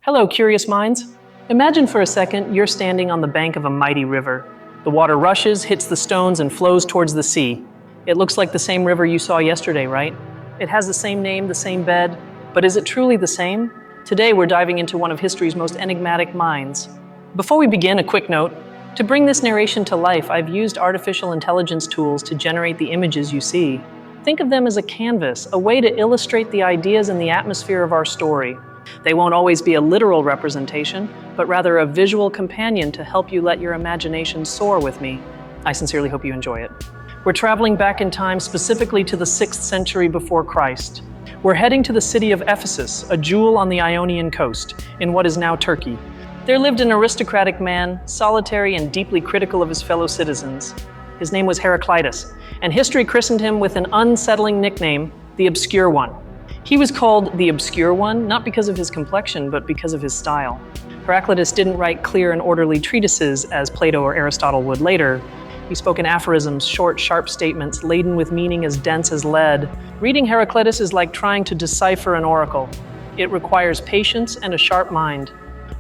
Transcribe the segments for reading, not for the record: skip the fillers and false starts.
Hello, curious minds. Imagine for a second you're standing on the bank of a mighty river. The water rushes, hits the stones, and flows towards the sea. It looks like the same river you saw yesterday, right? It has the same name, the same bed, but is it truly the same? Today we're diving into one of history's most enigmatic minds. Before we begin, a quick note. To bring this narration to life, I've used artificial intelligence tools to generate the images you see. Think of them as a canvas, a way to illustrate the ideas and the atmosphere of our story. They won't always be a literal representation, but rather a visual companion to help you let your imagination soar with me. I sincerely hope you enjoy it. We're traveling back in time specifically to the 6th century before Christ. We're heading to the city of Ephesus, a jewel on the Ionian coast, in what is now Turkey. There lived an aristocratic man, solitary and deeply critical of his fellow citizens. His name was Heraclitus, and history christened him with an unsettling nickname, the Obscure One. He was called the Obscure One, not because of his complexion, but because of his style. Heraclitus didn't write clear and orderly treatises as Plato or Aristotle would later. He spoke in aphorisms, short, sharp statements, laden with meaning as dense as lead. Reading Heraclitus is like trying to decipher an oracle. It requires patience and a sharp mind.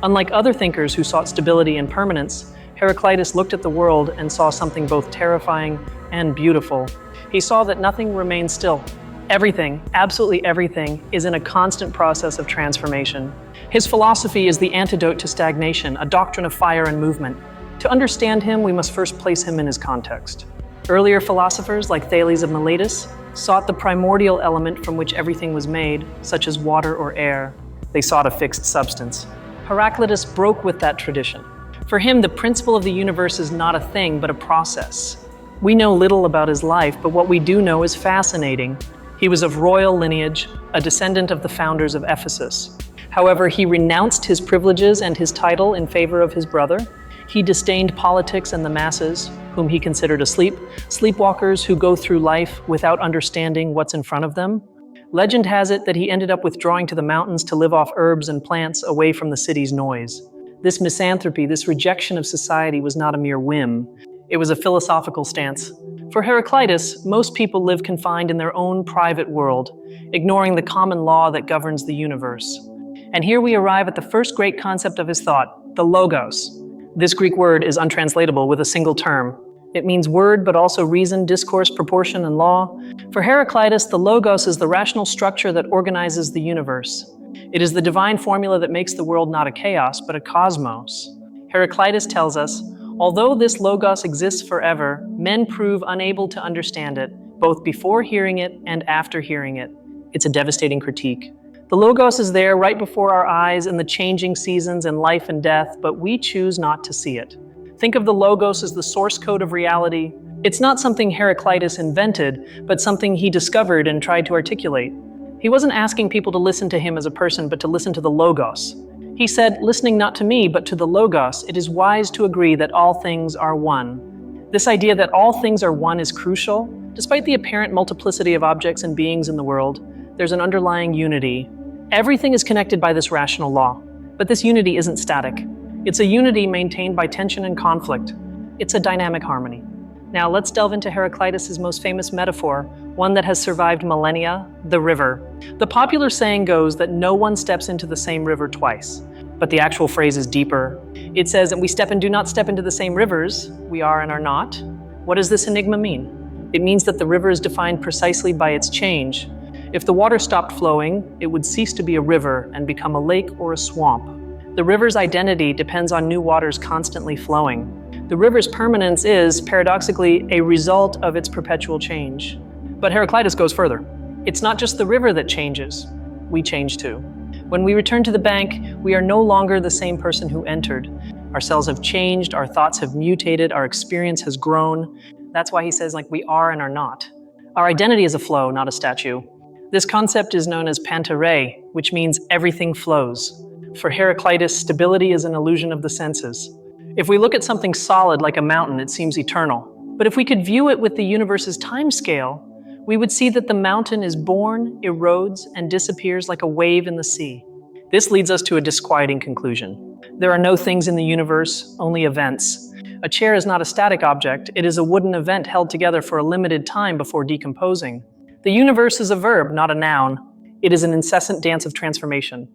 Unlike other thinkers who sought stability and permanence, Heraclitus looked at the world and saw something both terrifying and beautiful. He saw that nothing remained still. Everything, absolutely everything, is in a constant process of transformation. His philosophy is the antidote to stagnation, a doctrine of fire and movement. To understand him, we must first place him in his context. Earlier philosophers, like Thales of Miletus, sought the primordial element from which everything was made, such as water or air. They sought a fixed substance. Heraclitus broke with that tradition. For him, the principle of the universe is not a thing, but a process. We know little about his life, but what we do know is fascinating. He was of royal lineage, a descendant of the founders of Ephesus. However, he renounced his privileges and his title in favor of his brother. He disdained politics and the masses, whom he considered asleep, sleepwalkers who go through life without understanding what's in front of them. Legend has it that he ended up withdrawing to the mountains to live off herbs and plants away from the city's noise. This misanthropy, this rejection of society was not a mere whim. It was a philosophical stance. For Heraclitus, most people live confined in their own private world, ignoring the common law that governs the universe. And here we arrive at the first great concept of his thought, the logos. This Greek word is untranslatable with a single term. It means word, but also reason, discourse, proportion, and law. For Heraclitus, the logos is the rational structure that organizes the universe. It is the divine formula that makes the world not a chaos, but a cosmos. Heraclitus tells us, although this logos exists forever, men prove unable to understand it, both before hearing it and after hearing it. It's a devastating critique. The logos is there right before our eyes in the changing seasons and life and death, but we choose not to see it. Think of the logos as the source code of reality. It's not something Heraclitus invented, but something he discovered and tried to articulate. He wasn't asking people to listen to him as a person, but to listen to the logos. He said, listening not to me, but to the logos, it is wise to agree that all things are one. This idea that all things are one is crucial. Despite the apparent multiplicity of objects and beings in the world, there's an underlying unity. Everything is connected by this rational law, but this unity isn't static. It's a unity maintained by tension and conflict. It's a dynamic harmony. Now let's delve into Heraclitus' most famous metaphor, one that has survived millennia, the river. The popular saying goes that no one steps into the same river twice, but the actual phrase is deeper. It says that we step and do not step into the same rivers, we are and are not. What does this enigma mean? It means that the river is defined precisely by its change. If the water stopped flowing, it would cease to be a river and become a lake or a swamp. The river's identity depends on new waters constantly flowing. The river's permanence is, paradoxically, a result of its perpetual change. But Heraclitus goes further. It's not just the river that changes, we change too. When we return to the bank, we are no longer the same person who entered. Our cells have changed, our thoughts have mutated, our experience has grown. That's why he says, we are and are not. Our identity is a flow, not a statue. This concept is known as pantarei, which means everything flows. For Heraclitus, stability is an illusion of the senses. If we look at something solid like a mountain, it seems eternal. But if we could view it with the universe's time scale, we would see that the mountain is born, erodes, and disappears like a wave in the sea. This leads us to a disquieting conclusion. There are no things in the universe, only events. A chair is not a static object, it is a wooden event held together for a limited time before decomposing. The universe is a verb, not a noun. It is an incessant dance of transformation.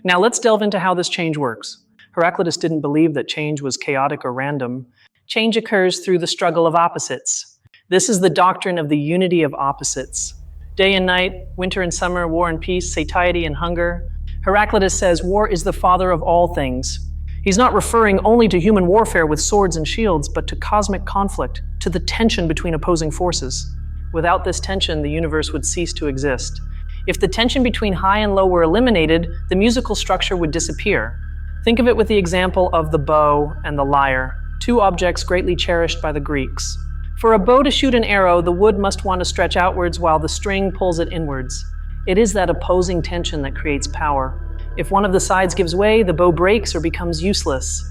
Now let's delve into how this change works. Heraclitus didn't believe that change was chaotic or random. Change occurs through the struggle of opposites. This is the doctrine of the unity of opposites. Day and night, winter and summer, war and peace, satiety and hunger. Heraclitus says war is the father of all things. He's not referring only to human warfare with swords and shields, but to cosmic conflict, to the tension between opposing forces. Without this tension, the universe would cease to exist. If the tension between high and low were eliminated, the musical structure would disappear. Think of it with the example of the bow and the lyre, two objects greatly cherished by the Greeks. For a bow to shoot an arrow, the wood must want to stretch outwards while the string pulls it inwards. It is that opposing tension that creates power. If one of the sides gives way, the bow breaks or becomes useless.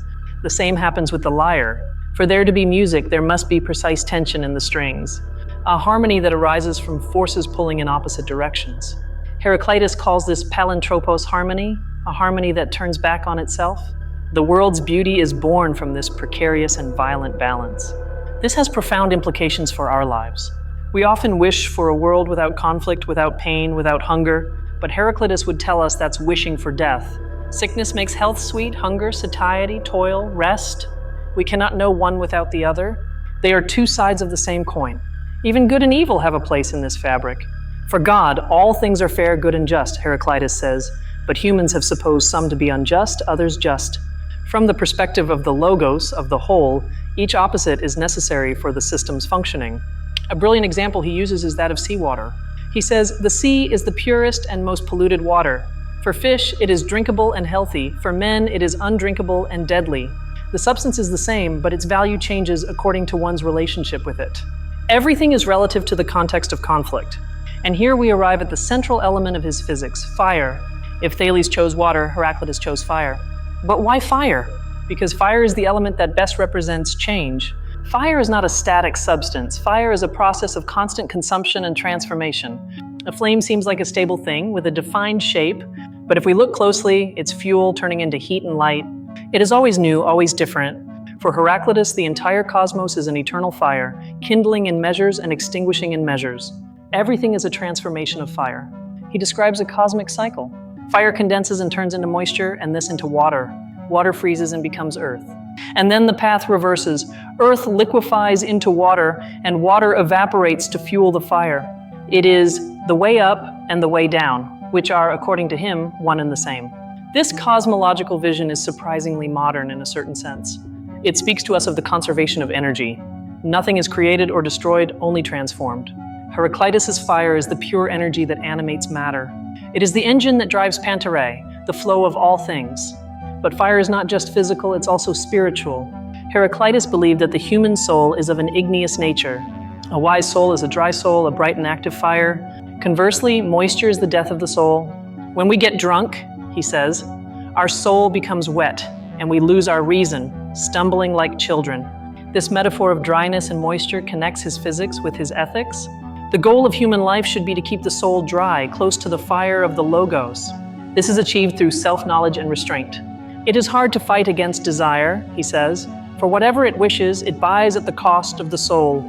The same happens with the lyre. For there to be music, there must be precise tension in the strings, a harmony that arises from forces pulling in opposite directions. Heraclitus calls this palantropos harmony, a harmony that turns back on itself. The world's beauty is born from this precarious and violent balance. This has profound implications for our lives. We often wish for a world without conflict, without pain, without hunger, but Heraclitus would tell us that's wishing for death. Sickness makes health sweet, hunger, satiety, toil, rest. We cannot know one without the other. They are two sides of the same coin. Even good and evil have a place in this fabric. For God, all things are fair, good, and just, Heraclitus says, but humans have supposed some to be unjust, others just. From the perspective of the logos, of the whole, each opposite is necessary for the system's functioning. A brilliant example he uses is that of seawater. He says, the sea is the purest and most polluted water. For fish, it is drinkable and healthy. For men, it is undrinkable and deadly. The substance is the same, but its value changes according to one's relationship with it. Everything is relative to the context of conflict. And here we arrive at the central element of his physics, fire. If Thales chose water, Heraclitus chose fire. But why fire? Because fire is the element that best represents change. Fire is not a static substance. Fire is a process of constant consumption and transformation. A flame seems like a stable thing with a defined shape, but if we look closely, it's fuel turning into heat and light. It is always new, always different. For Heraclitus, the entire cosmos is an eternal fire, kindling in measures and extinguishing in measures. Everything is a transformation of fire. He describes a cosmic cycle. Fire condenses and turns into moisture, and this into water. Water freezes and becomes earth. And then the path reverses. Earth liquefies into water, and water evaporates to fuel the fire. It is the way up and the way down, which are, according to him, one and the same. This cosmological vision is surprisingly modern in a certain sense. It speaks to us of the conservation of energy. Nothing is created or destroyed, only transformed. Heraclitus' fire is the pure energy that animates matter. It is the engine that drives Pantarei, the flow of all things. But fire is not just physical, it's also spiritual. Heraclitus believed that the human soul is of an igneous nature. A wise soul is a dry soul, a bright and active fire. Conversely, moisture is the death of the soul. When we get drunk, he says, our soul becomes wet, and we lose our reason, stumbling like children. This metaphor of dryness and moisture connects his physics with his ethics. The goal of human life should be to keep the soul dry, close to the fire of the logos. This is achieved through self-knowledge and restraint. It is hard to fight against desire, he says, for whatever it wishes, it buys at the cost of the soul.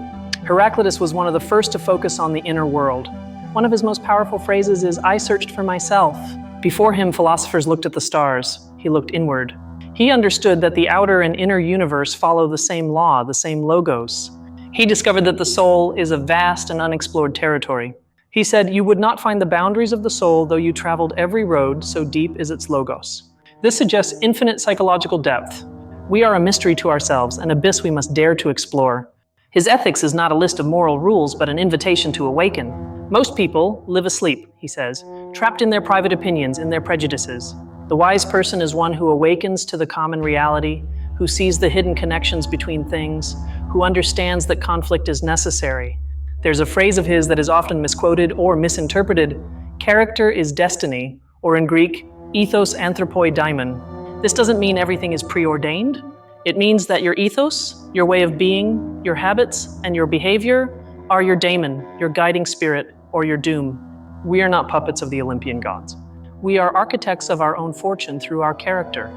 Heraclitus was one of the first to focus on the inner world. One of his most powerful phrases is, I searched for myself. Before him, philosophers looked at the stars. He looked inward. He understood that the outer and inner universe follow the same law, the same logos. He discovered that the soul is a vast and unexplored territory. He said, you would not find the boundaries of the soul though you traveled every road, so deep is its logos. This suggests infinite psychological depth. We are a mystery to ourselves, an abyss we must dare to explore. His ethics is not a list of moral rules, but an invitation to awaken. Most people live asleep, he says, trapped in their private opinions, in their prejudices. The wise person is one who awakens to the common reality, who sees the hidden connections between things, who understands that conflict is necessary. There's a phrase of his that is often misquoted or misinterpreted. Character is destiny, or in Greek, ethos anthropoi daimon. This doesn't mean everything is preordained. It means that your ethos, your way of being, your habits, and your behavior are your daemon, your guiding spirit, or your doom. We are not puppets of the Olympian gods. We are architects of our own fortune through our character.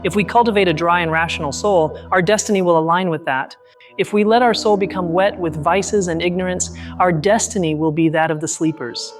If we cultivate a dry and rational soul, our destiny will align with that. If we let our soul become wet with vices and ignorance, our destiny will be that of the sleepers.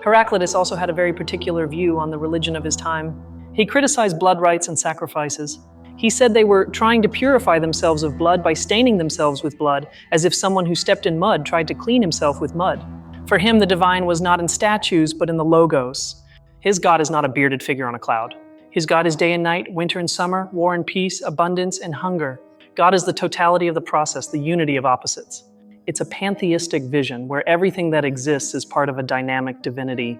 Heraclitus also had a very particular view on the religion of his time. He criticized blood rites and sacrifices. He said they were trying to purify themselves of blood by staining themselves with blood, as if someone who stepped in mud tried to clean himself with mud. For him, the divine was not in statues, but in the logos. His God is not a bearded figure on a cloud. His God is day and night, winter and summer, war and peace, abundance and hunger. God is the totality of the process, the unity of opposites. It's a pantheistic vision where everything that exists is part of a dynamic divinity.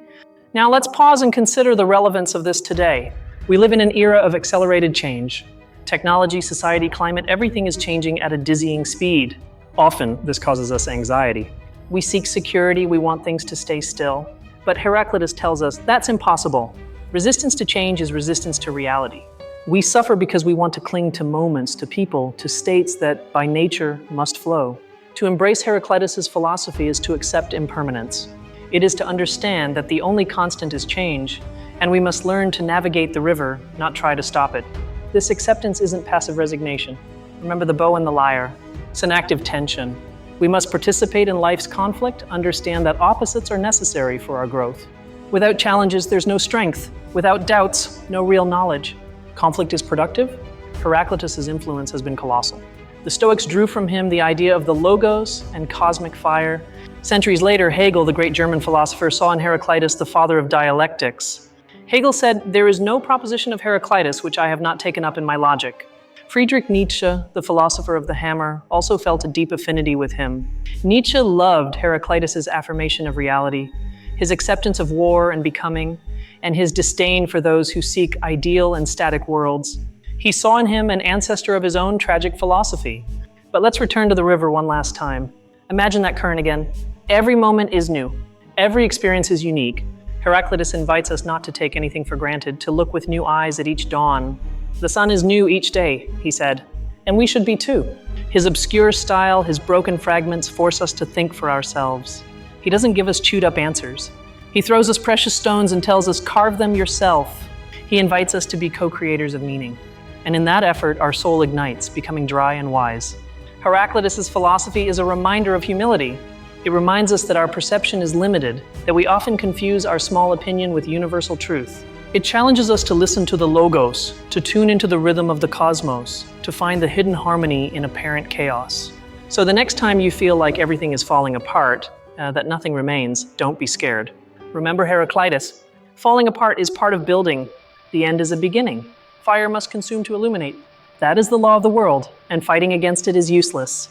Now let's pause and consider the relevance of this today. We live in an era of accelerated change. Technology, society, climate, everything is changing at a dizzying speed. Often, this causes us anxiety. We seek security, we want things to stay still. But Heraclitus tells us that's impossible. Resistance to change is resistance to reality. We suffer because we want to cling to moments, to people, to states that by nature must flow. To embrace Heraclitus' philosophy is to accept impermanence. It is to understand that the only constant is change, and we must learn to navigate the river, not try to stop it. This acceptance isn't passive resignation. Remember the bow and the lyre. It's an active tension. We must participate in life's conflict, understand that opposites are necessary for our growth. Without challenges, there's no strength. Without doubts, no real knowledge. Conflict is productive. Heraclitus' influence has been colossal. The Stoics drew from him the idea of the logos and cosmic fire. Centuries later, Hegel, the great German philosopher, saw in Heraclitus the father of dialectics. Hegel said, "There is no proposition of Heraclitus which I have not taken up in my logic." Friedrich Nietzsche, the philosopher of the hammer, also felt a deep affinity with him. Nietzsche loved Heraclitus' affirmation of reality, his acceptance of war and becoming, and his disdain for those who seek ideal and static worlds. He saw in him an ancestor of his own tragic philosophy. But let's return to the river one last time. Imagine that current again. Every moment is new. Every experience is unique. Heraclitus invites us not to take anything for granted, to look with new eyes at each dawn. The sun is new each day, he said, and we should be too. His obscure style, his broken fragments force us to think for ourselves. He doesn't give us chewed-up answers. He throws us precious stones and tells us, carve them yourself. He invites us to be co-creators of meaning. And in that effort, our soul ignites, becoming dry and wise. Heraclitus' philosophy is a reminder of humility. It reminds us that our perception is limited, that we often confuse our small opinion with universal truth. It challenges us to listen to the logos, to tune into the rhythm of the cosmos, to find the hidden harmony in apparent chaos. So the next time you feel like everything is falling apart, that nothing remains, don't be scared. Remember Heraclitus. Falling apart is part of building. The end is a beginning. Fire must consume to illuminate. That is the law of the world, and fighting against it is useless.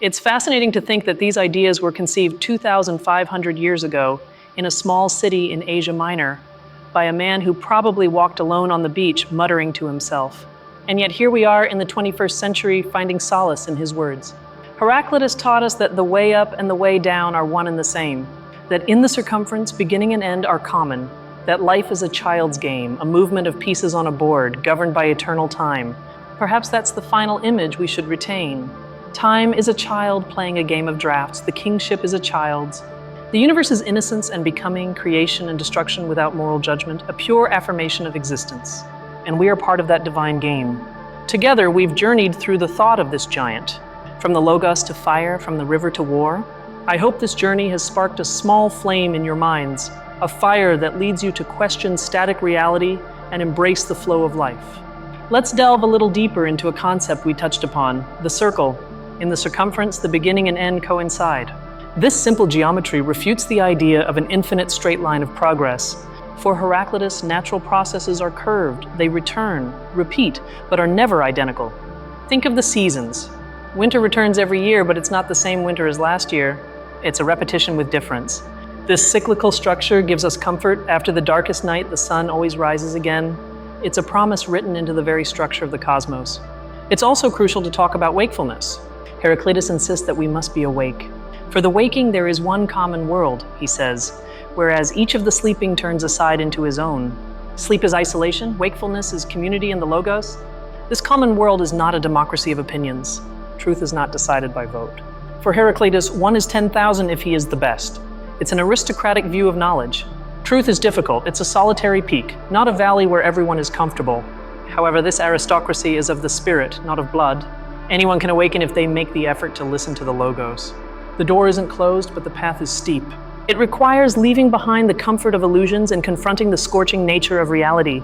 It's fascinating to think that these ideas were conceived 2,500 years ago in a small city in Asia Minor by a man who probably walked alone on the beach muttering to himself. And yet here we are in the 21st century finding solace in his words. Heraclitus taught us that the way up and the way down are one and the same, that in the circumference, beginning and end are common, that life is a child's game, a movement of pieces on a board, governed by eternal time. Perhaps that's the final image we should retain. Time is a child playing a game of drafts. The kingship is a child's. The universe is innocence and becoming, creation and destruction without moral judgment, a pure affirmation of existence. And we are part of that divine game. Together, we've journeyed through the thought of this giant, from the logos to fire, from the river to war. I hope this journey has sparked a small flame in your minds, a fire that leads you to question static reality and embrace the flow of life. Let's delve a little deeper into a concept we touched upon, the circle. In the circumference, the beginning and end coincide. This simple geometry refutes the idea of an infinite straight line of progress. For Heraclitus, natural processes are curved, they return, repeat, but are never identical. Think of the seasons. Winter returns every year, but it's not the same winter as last year. It's a repetition with difference. This cyclical structure gives us comfort. After the darkest night, the sun always rises again. It's a promise written into the very structure of the cosmos. It's also crucial to talk about wakefulness. Heraclitus insists that we must be awake. For the waking, there is one common world, he says, whereas each of the sleeping turns aside into his own. Sleep is isolation, wakefulness is community in the logos. This common world is not a democracy of opinions. Truth is not decided by vote. For Heraclitus, 1 is 10,000 if he is the best. It's an aristocratic view of knowledge. Truth is difficult. It's a solitary peak, not a valley where everyone is comfortable. However, this aristocracy is of the spirit, not of blood. Anyone can awaken if they make the effort to listen to the logos. The door isn't closed, but the path is steep. It requires leaving behind the comfort of illusions and confronting the scorching nature of reality.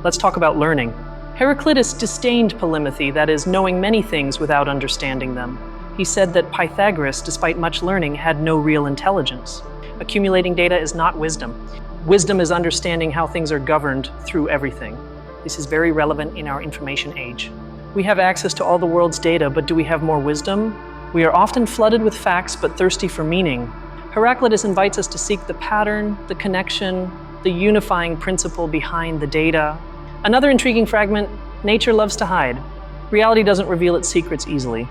Let's talk about learning. Heraclitus disdained polymathy, that is, knowing many things without understanding them. He said that Pythagoras, despite much learning, had no real intelligence. Accumulating data is not wisdom. Wisdom is understanding how things are governed through everything. This is very relevant in our information age. We have access to all the world's data, but do we have more wisdom? We are often flooded with facts, but thirsty for meaning. Heraclitus invites us to seek the pattern, the connection, the unifying principle behind the data. Another intriguing fragment, nature loves to hide. Reality doesn't reveal its secrets easily.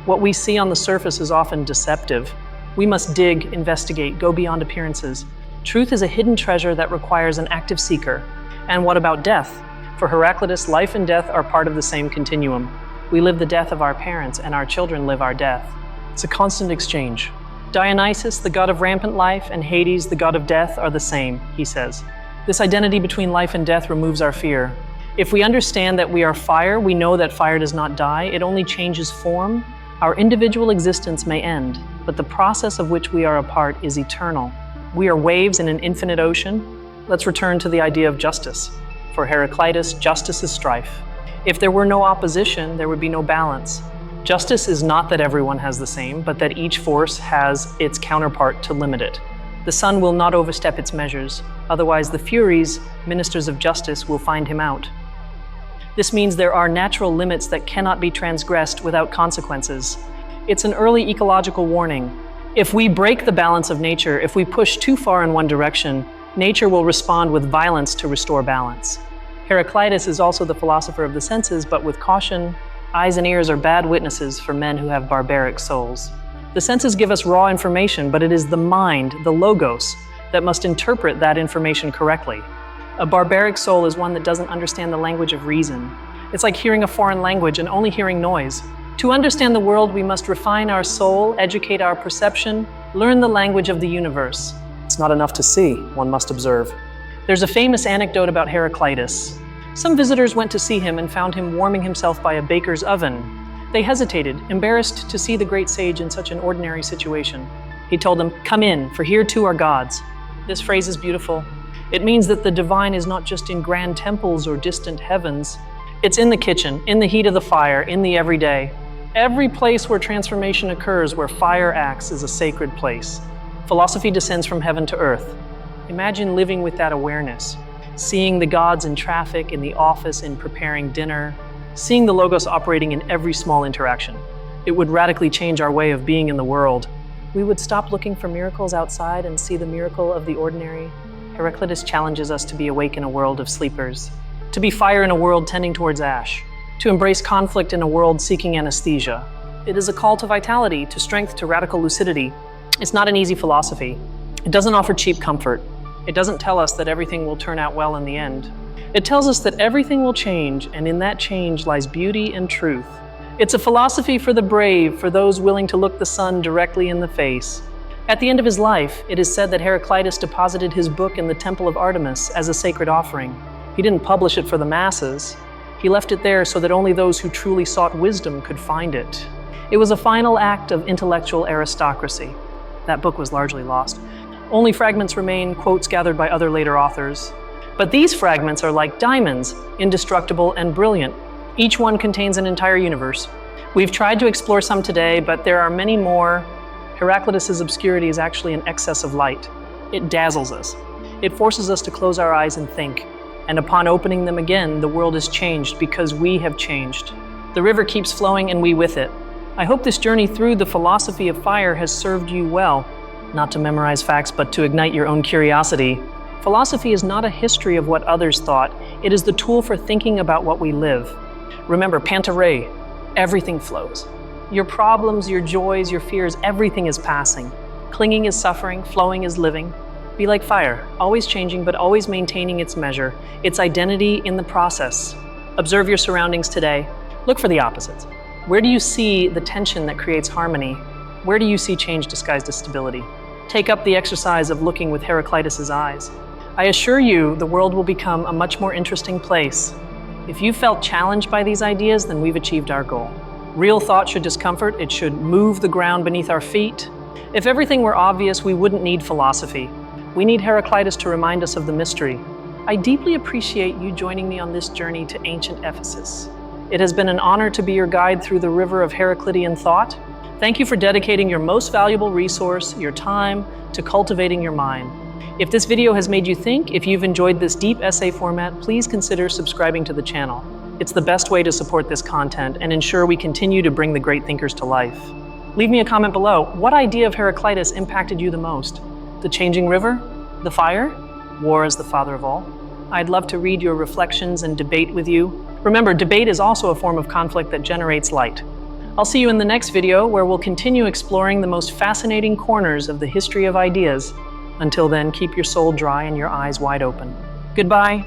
What we see on the surface is often deceptive. We must dig, investigate, go beyond appearances. Truth is a hidden treasure that requires an active seeker. And what about death? For Heraclitus, life and death are part of the same continuum. We live the death of our parents, and our children live our death. It's a constant exchange. Dionysus, the god of rampant life, and Hades, the god of death, are the same, he says. This identity between life and death removes our fear. If we understand that we are fire, we know that fire does not die, it only changes form. Our individual existence may end, but the process of which we are a part is eternal. We are waves in an infinite ocean. Let's return to the idea of justice. For Heraclitus, justice is strife. If there were no opposition, there would be no balance. Justice is not that everyone has the same, but that each force has its counterpart to limit it. The sun will not overstep its measures, otherwise the Furies, ministers of justice, will find him out. This means there are natural limits that cannot be transgressed without consequences. It's an early ecological warning. If we break the balance of nature, if we push too far in one direction, nature will respond with violence to restore balance. Heraclitus is also the philosopher of the senses, but with caution. Eyes and ears are bad witnesses for men who have barbaric souls. The senses give us raw information, but it is the mind, the logos, that must interpret that information correctly. A barbaric soul is one that doesn't understand the language of reason. It's like hearing a foreign language and only hearing noise. To understand the world, we must refine our soul, educate our perception, learn the language of the universe. It's not enough to see, one must observe. There's a famous anecdote about Heraclitus. Some visitors went to see him and found him warming himself by a baker's oven. They hesitated, embarrassed to see the great sage in such an ordinary situation. He told them, "Come in, for here too are gods." This phrase is beautiful. It means that the divine is not just in grand temples or distant heavens. It's in the kitchen, in the heat of the fire, in the everyday. Every place where transformation occurs, where fire acts, is a sacred place. Philosophy descends from heaven to earth. Imagine living with that awareness. Seeing the gods in traffic, in the office, in preparing dinner, seeing the logos operating in every small interaction. It would radically change our way of being in the world. We would stop looking for miracles outside and see the miracle of the ordinary. Heraclitus challenges us to be awake in a world of sleepers, to be fire in a world tending towards ash, to embrace conflict in a world seeking anesthesia. It is a call to vitality, to strength, to radical lucidity. It's not an easy philosophy. It doesn't offer cheap comfort. It doesn't tell us that everything will turn out well in the end. It tells us that everything will change, and in that change lies beauty and truth. It's a philosophy for the brave, for those willing to look the sun directly in the face. At the end of his life, it is said that Heraclitus deposited his book in the temple of Artemis as a sacred offering. He didn't publish it for the masses. He left it there so that only those who truly sought wisdom could find it. It was a final act of intellectual aristocracy. That book was largely lost. Only fragments remain, quotes gathered by other later authors. But these fragments are like diamonds, indestructible and brilliant. Each one contains an entire universe. We've tried to explore some today, but there are many more. Heraclitus's obscurity is actually an excess of light. It dazzles us. It forces us to close our eyes and think. And upon opening them again, the world is changed because we have changed. The river keeps flowing and we with it. I hope this journey through the philosophy of fire has served you well. Not to memorize facts, but to ignite your own curiosity. Philosophy is not a history of what others thought. It is the tool for thinking about what we live. Remember, panta rhei, everything flows. Your problems, your joys, your fears, everything is passing. Clinging is suffering, flowing is living. Be like fire, always changing, but always maintaining its measure, its identity in the process. Observe your surroundings today. Look for the opposites. Where do you see the tension that creates harmony? Where do you see change disguised as stability? Take up the exercise of looking with Heraclitus's eyes. I assure you, the world will become a much more interesting place. If you felt challenged by these ideas, then we've achieved our goal. Real thought should discomfort, it should move the ground beneath our feet. If everything were obvious, we wouldn't need philosophy. We need Heraclitus to remind us of the mystery. I deeply appreciate you joining me on this journey to ancient Ephesus. It has been an honor to be your guide through the river of Heraclitean thought. Thank you for dedicating your most valuable resource, your time, to cultivating your mind. If this video has made you think, if you've enjoyed this deep essay format, please consider subscribing to the channel. It's the best way to support this content and ensure we continue to bring the great thinkers to life. Leave me a comment below. What idea of Heraclitus impacted you the most? The changing river? The fire? War as the father of all? I'd love to read your reflections and debate with you. Remember, debate is also a form of conflict that generates light. I'll see you in the next video where we'll continue exploring the most fascinating corners of the history of ideas. Until then, keep your soul dry and your eyes wide open. Goodbye.